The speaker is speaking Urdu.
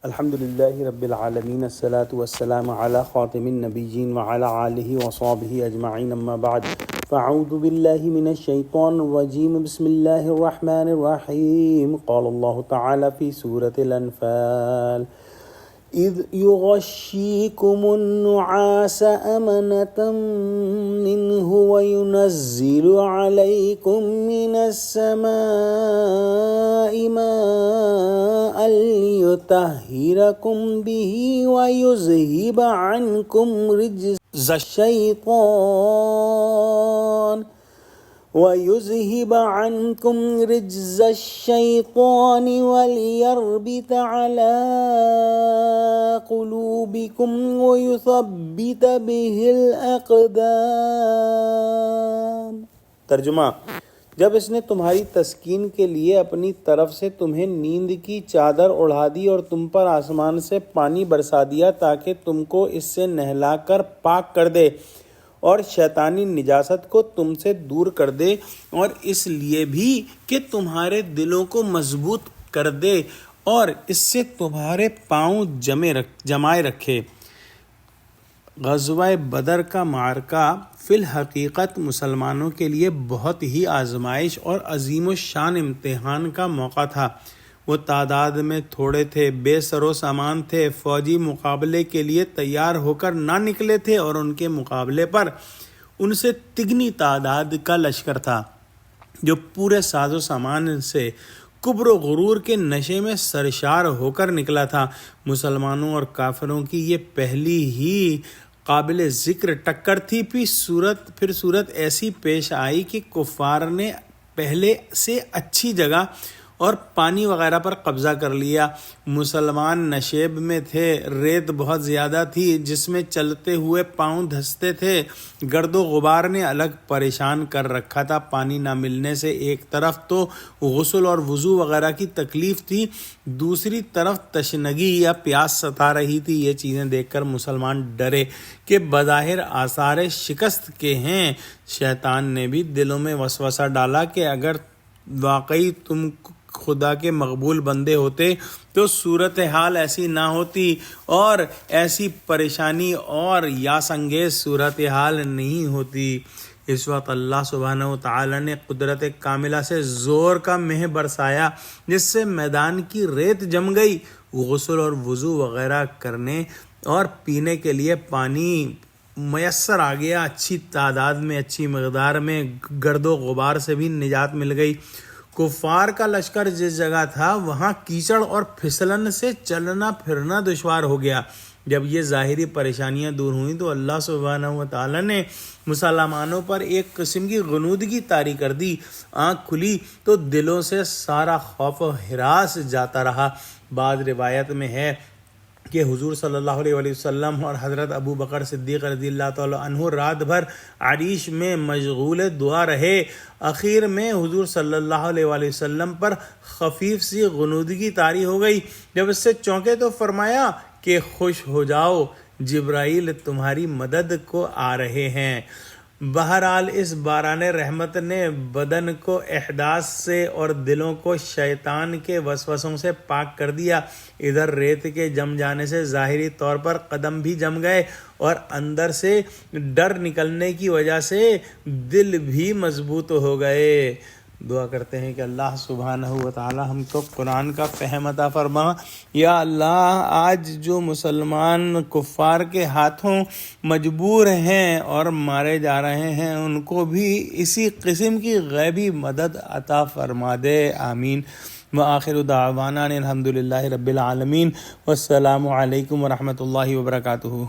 الحمدللہ رب العالمین الصلاة والسلام علی خاتم النبیین وعلی آلہ وصحبہ اجمعین اما بعد فاعوذ باللہ من الشیطان الرجیم بسم اللہ الرحمن الرحیم قال اللہ تعالی فی سورة الانفال اذ یغشیکم النعاس امنة منہ وینزل علیکم من السماء ماء ليطهركم به ويذهب عنكم رجز الشيطان وليربط على قلوبكم ويثبت به الأقدام۔ ترجمہ: جب اس نے تمہاری تسکین کے لیے اپنی طرف سے تمہیں نیند کی چادر اڑھا دی اور تم پر آسمان سے پانی برسا دیا تاکہ تم کو اس سے نہلا کر پاک کر دے اور شیطانی نجاست کو تم سے دور کر دے، اور اس لیے بھی کہ تمہارے دلوں کو مضبوط کر دے اور اس سے تمہارے پاؤں جمائے رکھے۔ غزوہ بدر کا معرکہ فی الحقیقت مسلمانوں کے لیے بہت ہی آزمائش اور عظیم الشان امتحان کا موقع تھا۔ وہ تعداد میں تھوڑے تھے، بے سر و سامان تھے، فوجی مقابلے کے لیے تیار ہو کر نہ نکلے تھے، اور ان کے مقابلے پر ان سے تگنی تعداد کا لشکر تھا جو پورے ساز و سامان سے کبر و غرور کے نشے میں سرشار ہو کر نکلا تھا۔ مسلمانوں اور کافروں کی یہ پہلی ہی قابل ذکر ٹکر تھی۔ پھر صورت ایسی پیش آئی کہ کفار نے پہلے سے اچھی جگہ اور پانی وغیرہ پر قبضہ کر لیا۔ مسلمان نشیب میں تھے، ریت بہت زیادہ تھی جس میں چلتے ہوئے پاؤں دھنستے تھے، گرد و غبار نے الگ پریشان کر رکھا تھا۔ پانی نہ ملنے سے ایک طرف تو غسل اور وضو وغیرہ کی تکلیف تھی، دوسری طرف تشنگی یا پیاس ستا رہی تھی۔ یہ چیزیں دیکھ کر مسلمان ڈرے کہ بظاہر آثار شکست کے ہیں۔ شیطان نے بھی دلوں میں وسوسہ ڈالا کہ اگر واقعی تم خدا کے مقبول بندے ہوتے تو صورتحال ایسی نہ ہوتی اور ایسی پریشانی اور یاس انگیز صورتحال نہیں ہوتی۔ اس وقت اللہ سبحانہ وتعالی نے قدرت کاملہ سے زور کا مہ برسایا جس سے میدان کی ریت جم گئی۔ غسل اور وضو وغیرہ کرنے اور پینے کے لیے پانی میسر آ گیا، اچھی تعداد میں، اچھی مقدار میں، گرد و غبار سے بھی نجات مل گئی۔ کفار کا لشکر جس جگہ تھا وہاں کیچڑ اور پھسلن سے چلنا پھرنا دشوار ہو گیا۔ جب یہ ظاہری پریشانیاں دور ہوئیں تو اللہ سبحانہ وتعالی نے مسلمانوں پر ایک قسم کی غنودگی طاری کر دی۔ آنکھ کھلی تو دلوں سے سارا خوف و ہراس جاتا رہا۔ بعض روایت میں ہے کہ حضور صلی اللہ علیہ وسلم اور حضرت ابو بکر صدیق رضی اللہ تعالیٰ عنہ رات بھر عریش میں مشغول دعا رہے۔ اخیر میں حضور صلی اللہ علیہ وسلم پر خفیف سی غنودگی طاری ہو گئی۔ جب اس سے چونکے تو فرمایا کہ خوش ہو جاؤ، جبرائیل تمہاری مدد کو آ رہے ہیں۔ بہرحال اس باران رحمت نے بدن کو احداث سے اور دلوں کو شیطان کے وسوسوں سے پاک کر دیا۔ ادھر ریت کے جم جانے سے ظاہری طور پر قدم بھی جم گئے اور اندر سے ڈر نکلنے کی وجہ سے دل بھی مضبوط ہو گئے۔ دعا کرتے ہیں کہ اللہ سبحانہ وتعالی ہم کو قرآن کا فہم عطا فرما۔ یا اللہ، آج جو مسلمان کفار کے ہاتھوں مجبور ہیں اور مارے جا رہے ہیں ان کو بھی اسی قسم کی غیبی مدد عطا فرما دے، آمین۔ وآخر دعوانا الحمدللہ رب العالمین، والسلام علیکم ورحمۃ اللہ وبرکاتہ۔